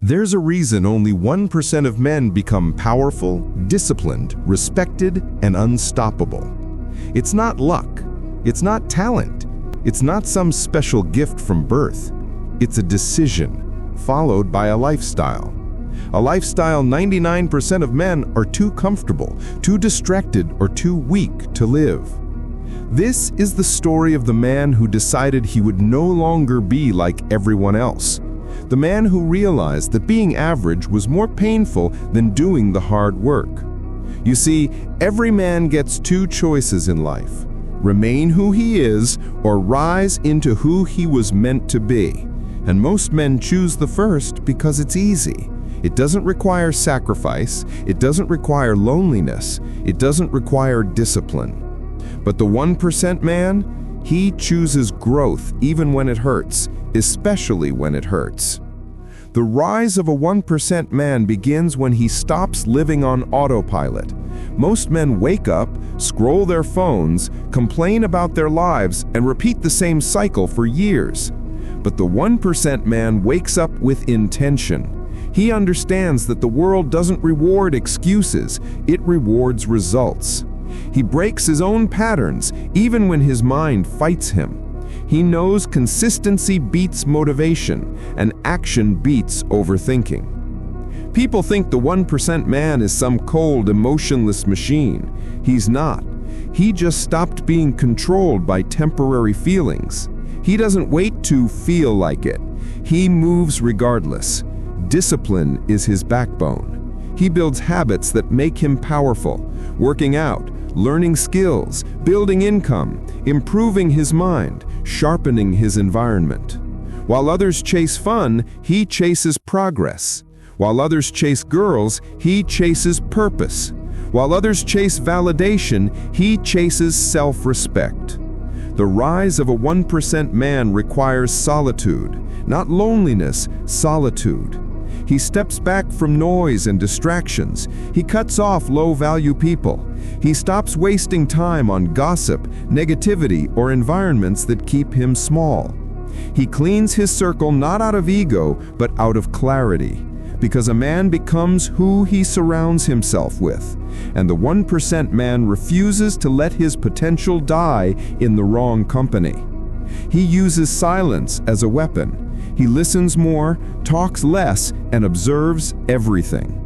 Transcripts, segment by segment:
There's a reason only 1% of men become powerful, disciplined, respected, and unstoppable. It's not luck. It's not talent. It's not some special gift from birth. It's a decision, followed by a lifestyle. A lifestyle 99% of men are too comfortable, too distracted, or too weak to live. This is the story of the man who decided he would no longer be like everyone else. The man who realized that being average was more painful than doing the hard work. You see, every man gets two choices in life: remain who he is or rise into who he was meant to be. And most men choose the first because it's easy. It doesn't require sacrifice, it doesn't require loneliness, it doesn't require discipline. But the 1% man, he chooses growth even when it hurts, especially when it hurts. The rise of a 1% man begins when he stops living on autopilot. Most men wake up, scroll their phones, complain about their lives, and repeat the same cycle for years. But the 1% man wakes up with intention. He understands that the world doesn't reward excuses, it rewards results. He breaks his own patterns, even when his mind fights him. He knows consistency beats motivation, and action beats overthinking. People think the 1% man is some cold, emotionless machine. He's not. He just stopped being controlled by temporary feelings. He doesn't wait to feel like it. He moves regardless. Discipline is his backbone. He builds habits that make him powerful: working out, learning skills, building income, improving his mind, sharpening his environment. While others chase fun, he chases progress. While others chase girls, he chases purpose. While others chase validation, he chases self-respect. The rise of a 1% man requires solitude, not loneliness, solitude. He steps back from noise and distractions. He cuts off low-value people. He stops wasting time on gossip, negativity, or environments that keep him small. He cleans his circle not out of ego, but out of clarity, because a man becomes who he surrounds himself with, and the 1% man refuses to let his potential die in the wrong company. He uses silence as a weapon. He listens more, talks less, and observes everything.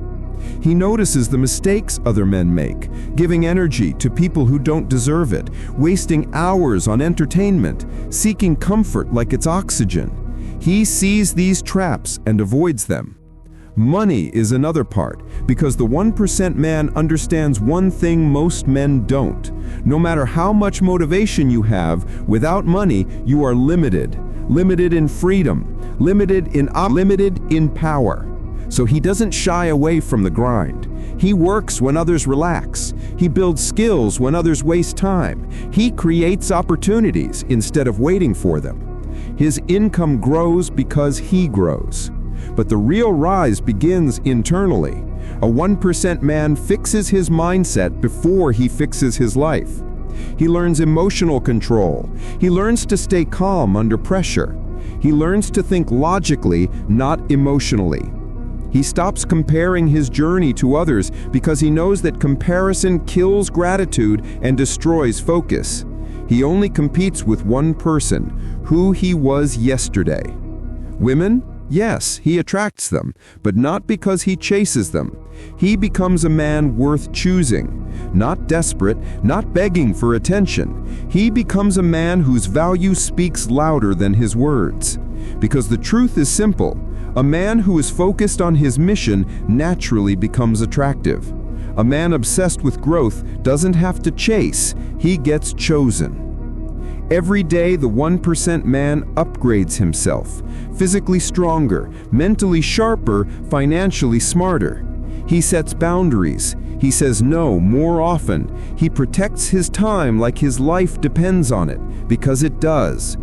He notices the mistakes other men make, giving energy to people who don't deserve it, wasting hours on entertainment, seeking comfort like it's oxygen. He sees these traps and avoids them. Money is another part, because the 1% man understands one thing most men don't. No matter how much motivation you have, without money, you are limited. Limited in freedom, limited in power. So he doesn't shy away from the grind. He works when others relax. He builds skills when others waste time. He creates opportunities instead of waiting for them. His income grows because he grows. But the real rise begins internally. A 1% man fixes his mindset before he fixes his life. He learns emotional control. He learns to stay calm under pressure. He learns to think logically, not emotionally. He stops comparing his journey to others because he knows that comparison kills gratitude and destroys focus. He only competes with one person, who he was yesterday. Women? Yes, he attracts them, but not because he chases them. He becomes a man worth choosing. Not desperate, not begging for attention. He becomes a man whose value speaks louder than his words. Because the truth is simple: a man who is focused on his mission naturally becomes attractive. A man obsessed with growth doesn't have to chase, he gets chosen. Every day, the 1% man upgrades himself, physically stronger, mentally sharper, financially smarter. He sets boundaries. He says no more often. He protects his time like his life depends on it, because it does.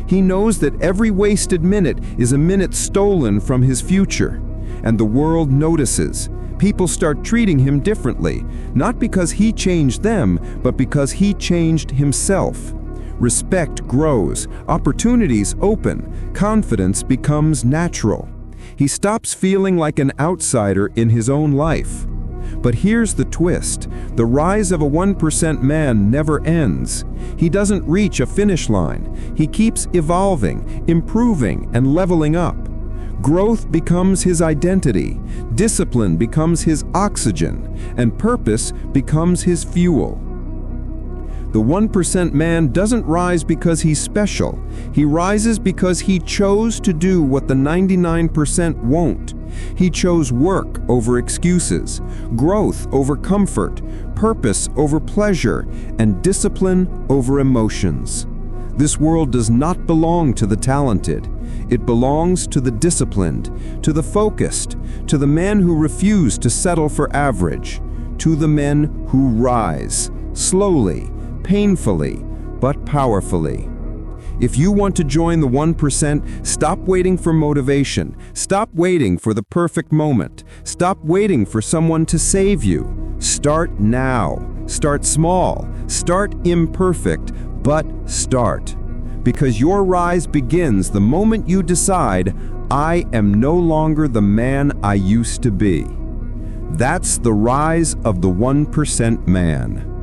He knows that every wasted minute is a minute stolen from his future. And the world notices. People start treating him differently, not because he changed them, but because he changed himself. Respect grows, opportunities open, confidence becomes natural. He stops feeling like an outsider in his own life. But here's the twist. The rise of a 1% man never ends. He doesn't reach a finish line. He keeps evolving, improving, and leveling up. Growth becomes his identity, discipline becomes his oxygen, and purpose becomes his fuel. The 1% man doesn't rise because he's special. He rises because he chose to do what the 99% won't. He chose work over excuses, growth over comfort, purpose over pleasure, and discipline over emotions. This world does not belong to the talented. It belongs to the disciplined, to the focused, to the men who refuse to settle for average, to the men who rise, slowly, painfully, but powerfully. If you want to join the 1%, stop waiting for motivation. Stop waiting for the perfect moment. Stop waiting for someone to save you. Start now. Start small. Start imperfect, but start. Because your rise begins the moment you decide, I am no longer the man I used to be. That's the rise of the 1% man.